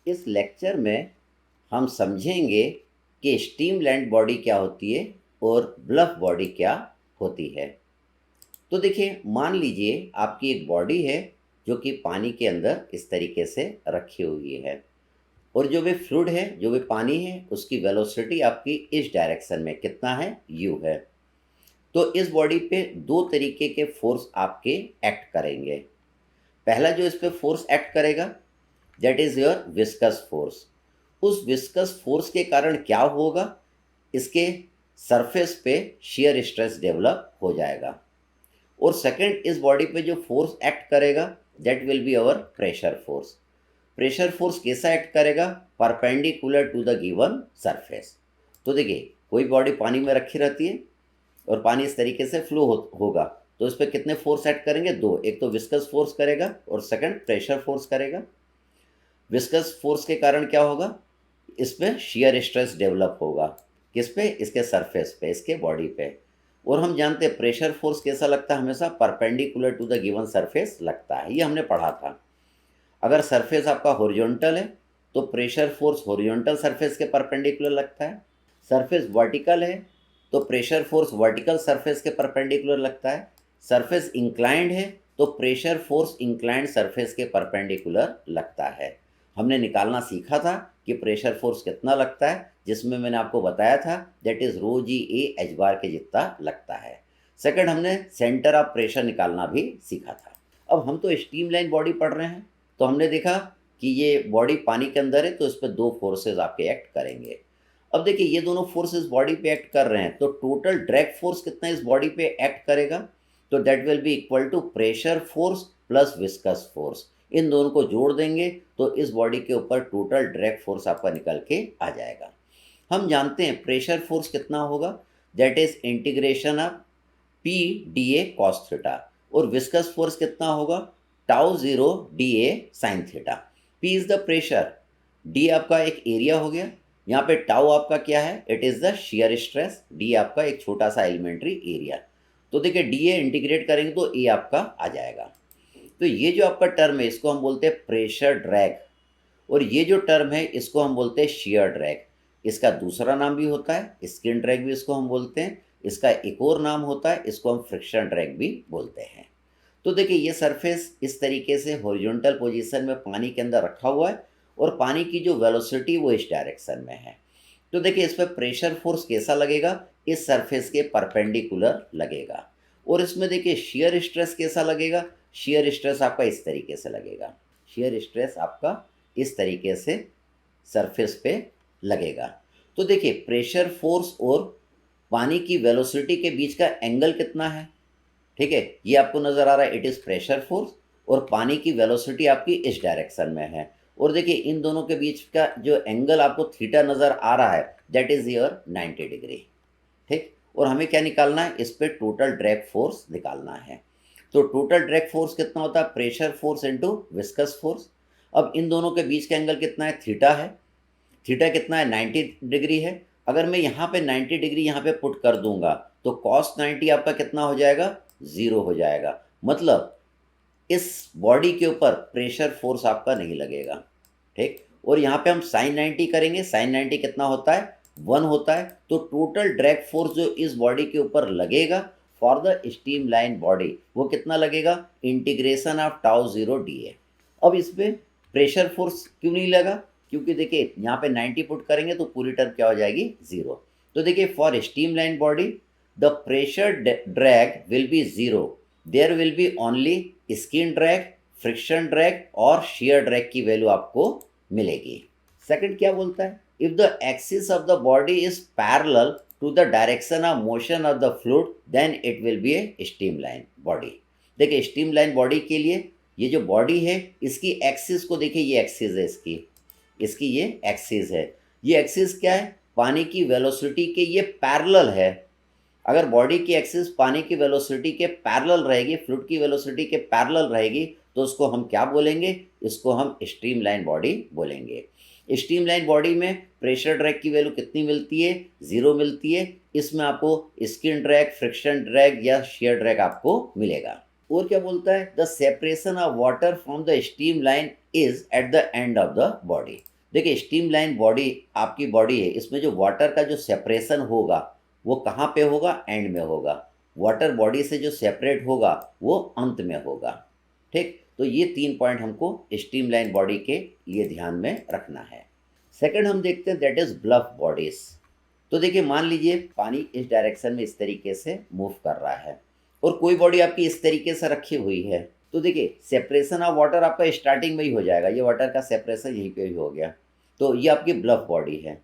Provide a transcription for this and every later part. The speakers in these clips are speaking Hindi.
इस लेक्चर में हम समझेंगे कि स्टीमलैंड बॉडी क्या होती है और ब्लफ बॉडी क्या होती है। तो देखिए, मान लीजिए आपकी एक बॉडी है जो कि पानी के अंदर इस तरीके से रखी हुई है, और जो भी फ्लूइड है, जो भी पानी है, उसकी वेलोसिटी आपकी इस डायरेक्शन में कितना है, u है। तो इस बॉडी पे दो तरीके के फोर्स आपके एक्ट करेंगे। पहला जो इस पे फोर्स एक्ट करेगा, that is your viscous force. उस विस्कस फोर्स के कारण क्या होगा, इसके सरफेस पे शियर स्ट्रेस डेवलप हो जाएगा। और सेकंड, इस बॉडी पे जो फोर्स एक्ट करेगा, that will be our pressure force. Pressure force कैसा एक्ट करेगा, perpendicular to the given surface. तो देखिए, कोई बॉडी पानी में रखी रहती है और पानी इस तरीके से फ्लो होगा, तो इस पर कितने फोर्स एक्ट करेंगे, दो। एक तो विस्कस फोर्स करेगा और सेकंड प्रेशर फोर्स करेगा। विस्कस फोर्स के कारण क्या होगा, इस पे शियर स्ट्रेस डेवलप होगा। किस पे, इसके सरफेस पे, इसके बॉडी पे। और हम जानते हैं प्रेशर फोर्स कैसा लगता है, हमेशा perpendicular to the given surface लगता है, ये हमने पढ़ा था। अगर सरफेस आपका हॉरिजॉन्टल है तो प्रेशर फोर्स हॉरिजॉन्टल सरफेस के परपेंडिकुलर लगता है। सरफेस वर्टिकल है तो प्रेशर फोर्स वर्टिकल सरफेस के परपेंडिकुलर लगता है। सरफेस इंक्लाइंड है तो प्रेशर फोर्स इंक्लाइंड सरफेस के परपेंडिकुलर लगता है। हमने निकालना सीखा था कि प्रेशर फोर्स कितना लगता है, जिसमें मैंने आपको बताया था that is rho G A H bar के जितना लगता है। सेकंड, हमने सेंटर ऑफ प्रेशर निकालना भी सीखा था। अब हम तो स्ट्रीमलाइन बॉडी पढ़ रहे हैं, तो हमने देखा कि ये बॉडी पानी के अंदर है, तो इस पर दो फोर्सेस आपके एक्ट करेंगे। अब देखिए, ये दोनों फोर्सेस बॉडी पे एक्ट कर रहे हैं, तो टोटल ड्रैग फोर्स कितना इस बॉडी पे एक्ट करेगा, तो that will be equal to pressure force plus viscous force. इन दोनों को जोड़ देंगे तो इस बॉडी के ऊपर टोटल ड्रैग फोर्स आपका निकल के आ जाएगा। हम जानते हैं प्रेशर फोर्स कितना होगा, that is integration of P D A cos theta. और विस्कस फोर्स कितना होगा, tau zero D A sine theta. P is the pressure, D आपका एक एरिया हो गया, यहाँ पे टाउ आपका क्या है, it is the shear stress, D आपका एक छोटा सा एलिमेंट्री एरिया। तो देखिए, डी ए इंटीग्रेट करेंगे तो ए आपका आ जाएगा। तो ये जो आपका टर्म है, इसको हम बोलते हैं प्रेशर ड्रैग, और ये जो टर्म है इसको हम बोलते हैं शियर ड्रैग। इसका दूसरा नाम भी होता है स्किन ड्रैग भी, इसको हम बोलते हैं। इसका एक और नाम होता है, इसको हम फ्रिक्शन ड्रैग भी बोलते हैं। तो देखिए, ये सरफेस इस तरीके से हॉरिजॉन्टल पोजीशन में पानी के अंदर रखा हुआ है, और पानी की जो वेलोसिटी वो इस डायरेक्शन में है। तो देखिए, इस पर प्रेशर फोर्स कैसा लगेगा, इस सरफेस के परपेंडिकुलर लगेगा। और इसमें देखिए शियर स्ट्रेस कैसा लगेगा, शियर स्ट्रेस आपका इस तरीके से लगेगा। शियर स्ट्रेस आपका इस तरीके से सरफेस पे लगेगा। तो देखिए, प्रेशर फोर्स और पानी की वेलोसिटी के बीच का एंगल कितना है, ठीक है, ये आपको नज़र आ रहा है, इट इज़ प्रेशर फोर्स। और पानी की वेलोसिटी आपकी इस डायरेक्शन में है, और देखिए इन दोनों के बीच का जो एंगल आपको थीटा नज़र आ रहा है, दैट इज़ योर 90 डिग्री। ठीक, और हमें क्या निकालना है, इस पे टोटल ड्रैग फोर्स निकालना है। तो टोटल ड्रैग फोर्स कितना होता है, pressure force into viscous force. अब इन दोनों के बीच का एंगल कितना है, थीटा है। थीटा कितना है, 90 डिग्री है। अगर मैं यहाँ पे 90 डिग्री यहाँ पे पुट कर दूंगा तो कॉस 90 आपका कितना हो जाएगा, ज़ीरो हो जाएगा। मतलब इस बॉडी के ऊपर प्रेशर फोर्स आपका नहीं लगेगा। ठीक, और यहाँ पे हम साइन 90 करेंगे, साइन 90 कितना होता है, 1 होता है। तो टोटल ड्रैग फोर्स जो इस बॉडी के ऊपर लगेगा for the steam line body, वो कितना लगेगा, integration of tau zero D A. अब इस पर प्रेशर फोर्स क्यों नहीं लगा, क्योंकि देखिए यहाँ पे 90 पुट करेंगे तो पूरी टर्म क्या हो जाएगी, ज़ीरो। तो देखिए, for streamline body the pressure drag will be zero, there will be only skin drag, friction drag और शियर ड्रैग की वैल्यू आपको मिलेगी। सेकंड क्या बोलता है, if the axis of the body is parallel to the direction of motion of the fluid then it will be a streamline body. देखिए, स्ट्रीमलाइन बॉडी के लिए ये जो बॉडी है, इसकी एक्सिस को देखिए, ये एक्सिस है इसकी ये एक्सिस है। ये एक्सिस क्या है, पानी की वेलोसिटी के ये पैरेलल है। अगर बॉडी की एक्सिस पानी की वेलोसिटी के पैरेलल रहेगी, फ्लूइड की वेलोसिटी के पैरेलल रहेगी, तो उसको हम क्या बोलेंगे, इसको हम स्ट्रीमलाइन बॉडी बोलेंगे। स्ट्रीमलाइन बॉडी में प्रेशर ड्रैग की वैल्यू कितनी मिलती है, ज़ीरो मिलती है। इसमें आपको स्किन ड्रैग, फ्रिक्शन ड्रैग या शियर ड्रैग आपको मिलेगा। और क्या बोलता है, the separation of water from the streamline is at the end of the body. देखिए स्टीम लाइन बॉडी आपकी बॉडी है, इसमें जो वाटर का जो सेपरेशन होगा वो कहाँ पे होगा? एंड में होगा। वाटर बॉडी से जो सेपरेट होगा वो अंत में होगा। ठीक, तो ये 3 पॉइंट हमको स्टीम लाइन बॉडी के लिए ध्यान में रखना है। सेकंड हम देखते हैं दैट इज ब्लफ बॉडीज। तो देखिए मान लीजिए पानी इस डायरेक्शन में इस तरीके से मूव कर रहा है और कोई बॉडी आपकी इस तरीके से रखी हुई है, तो देखिए सेपरेशन ऑफ वाटर आपका स्टार्टिंग में ही हो जाएगा, ये वाटर का सेपरेशन यहीं पे ही हो गया, तो ये आपकी ब्लफ बॉडी है।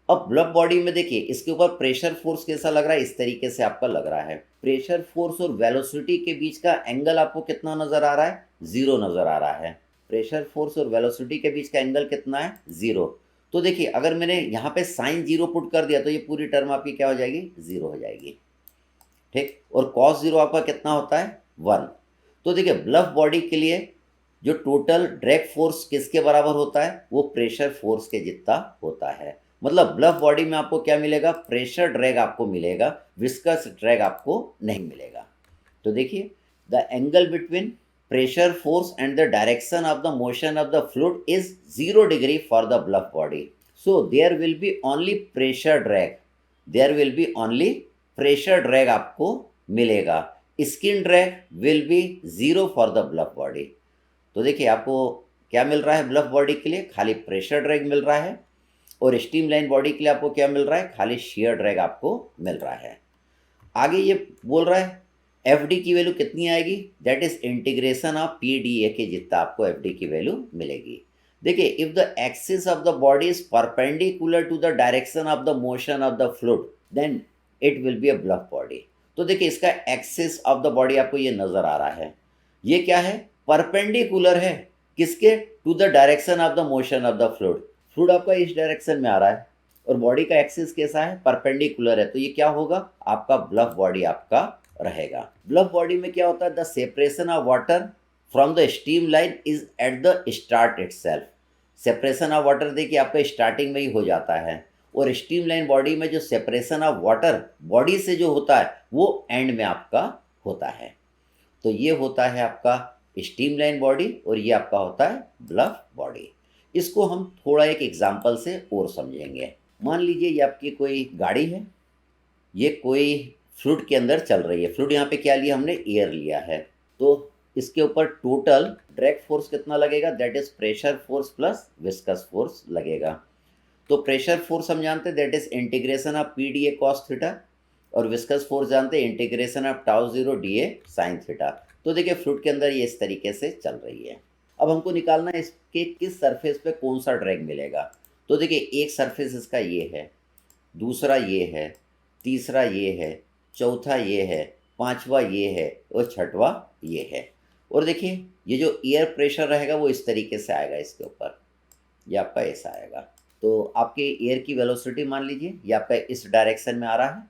अब ब्लफ बॉडी में देखिए इसके ऊपर प्रेशर फोर्स कैसा लग रहा है? इस तरीके से आपका लग रहा है। प्रेशर फोर्स और वेलोसिटी के बीच का एंगल आपको कितना नजर आ रहा है? 0 नजर आ रहा है। प्रेशर फोर्स और वेलोसिटी के बीच का एंगल कितना है? 0। तो देखिए अगर मैंने यहाँ पे साइन 0 पुट कर दिया तो ये पूरी टर्म आपकी क्या हो जाएगी? 0 हो जाएगी। ठीक, और cos 0 आपका कितना होता है? 1। तो देखिए ब्लफ बॉडी के लिए जो टोटल ड्रैग फोर्स किसके बराबर होता है? वो प्रेशर फोर्स के जितना होता है। मतलब ब्लफ बॉडी में आपको क्या मिलेगा? प्रेशर ड्रैग आपको मिलेगा, विस्कस ड्रैग आपको नहीं मिलेगा। तो देखिए the angle between pressure force and the direction of the motion of the fluid is 0 degree for the bluff body. So there will be only pressure drag. There will be only pressure drag आपको मिलेगा। Skin drag will be 0 for the bluff body. तो देखिए आपको क्या मिल रहा है ब्लफ बॉडी के लिए? खाली प्रेशर ड्रैग मिल रहा है। और स्टीम लाइन बॉडी के लिए आपको क्या मिल रहा है? खाली शेयर ड्रैग आपको मिल रहा है। आगे ये बोल रहा है एफ डी की वैल्यू कितनी आएगी? That is integration of P D A के जितना आपको एफ डी की वैल्यू मिलेगी। देखिए if the axis of the body is perpendicular to the direction of the motion of the fluid then it will be a bluff body. तो देखिए इसका एक्सिस ऑफ द बॉडी आपको ये नजर आ रहा है, ये क्या है? परपेंडिकुलर है किसके? To the direction of the motion of the fluid. Fluid आपका इस डायरेक्शन में आ रहा है और बॉडी का एक्सिस कैसा है? परपेंडिकुलर है, तो ये क्या होगा? आपका ब्लफ बॉडी आपका रहेगा। ब्लफ बॉडी में क्या होता है? The separation of water from the steam line is at the start itself. Separation of water देखिए आपका स्टार्टिंग में ही हो जाता है और स्टीम लाइन बॉडी में जो सेपरेशन ऑफ वाटर बॉडी से जो होता है वो एंड में आपका होता है। तो ये होता है आपका स्टीम लाइन बॉडी और ये आपका होता है ब्लफ बॉडी। इसको हम थोड़ा एक एग्जाम्पल से और समझेंगे। मान लीजिए ये आपकी कोई गाड़ी है, ये कोई फ्लूइड के अंदर चल रही है। फ्लूइड यहाँ पे क्या लिया हमने? एयर लिया है। तो इसके ऊपर टोटल ड्रैग फोर्स कितना लगेगा? That is pressure force plus viscous force लगेगा। तो प्रेशर फोर्स हम जानते हैं that is integration of P D A cos theta और विस्कस फोर्स जानते हैं integration of tau 0 D A sine theta. तो देखिए फ्लूइड के अंदर ये इस तरीके से चल रही है। अब हमको निकालना है इसके किस सरफेस पे कौन सा ड्रैग मिलेगा। तो देखिए एक सरफेस इसका ये है, दूसरा ये है, तीसरा ये है, चौथा ये है, पांचवा ये है और छठवा ये है। और देखिए ये जो एयर प्रेशर रहेगा वो इस तरीके से आएगा इसके ऊपर, ये आपका ऐसा आएगा। तो आपके एयर की वेलोसिटी मान लीजिए ये आपका इस डायरेक्शन में आ रहा है।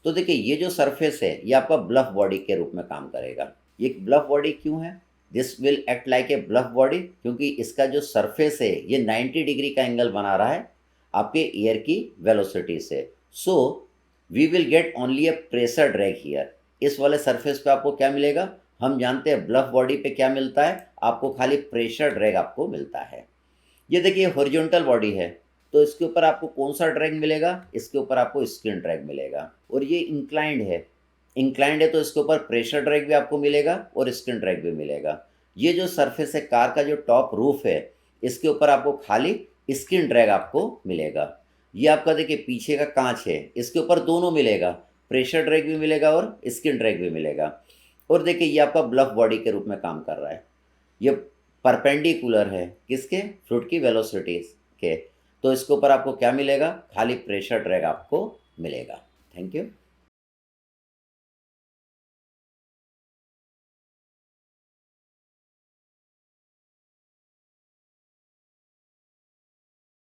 तो देखिए ये जो सरफेस है ये आपका ब्लफ बॉडी के रूप में काम करेगा। ये ब्लफ बॉडी क्यों है? This will act like a bluff body क्योंकि इसका जो सरफेस है ये 90 डिग्री का एंगल बना रहा है आपके एयर की वेलोसिटी से। So we will get only a pressure drag here. इस वाले सरफेस पे आपको क्या मिलेगा? हम जानते हैं ब्लफ बॉडी पे क्या मिलता है? आपको खाली प्रेशर ड्रैग आपको मिलता है। ये देखिए हॉरिजॉन्टल बॉडी है तो इसके ऊपर आपको कौन सा ड्रैग मिलेगा? इसके ऊपर आपको स्किन ड्रैग मिलेगा। और ये इंक्लाइंड है, इंक्लाइंड है तो इसके ऊपर प्रेशर ड्रैग भी आपको मिलेगा और स्किन ड्रैग भी मिलेगा। ये जो सरफेस है कार का जो टॉप रूफ है इसके ऊपर आपको खाली स्किन ड्रैग आपको मिलेगा। ये आपका देखिए पीछे का कांच है इसके ऊपर दोनों मिलेगा, प्रेशर ड्रैग भी मिलेगा और स्किन ड्रैग भी मिलेगा। और देखिए ये आपका ब्लफ बॉडी के रूप में काम कर रहा है। ये परपेंडिकुलर है किसके? फ्लूइड की वेलोसिटी के। तो इसके ऊपर आपको क्या मिलेगा? खाली प्रेशर ड्रैग आपको मिलेगा। Thank you.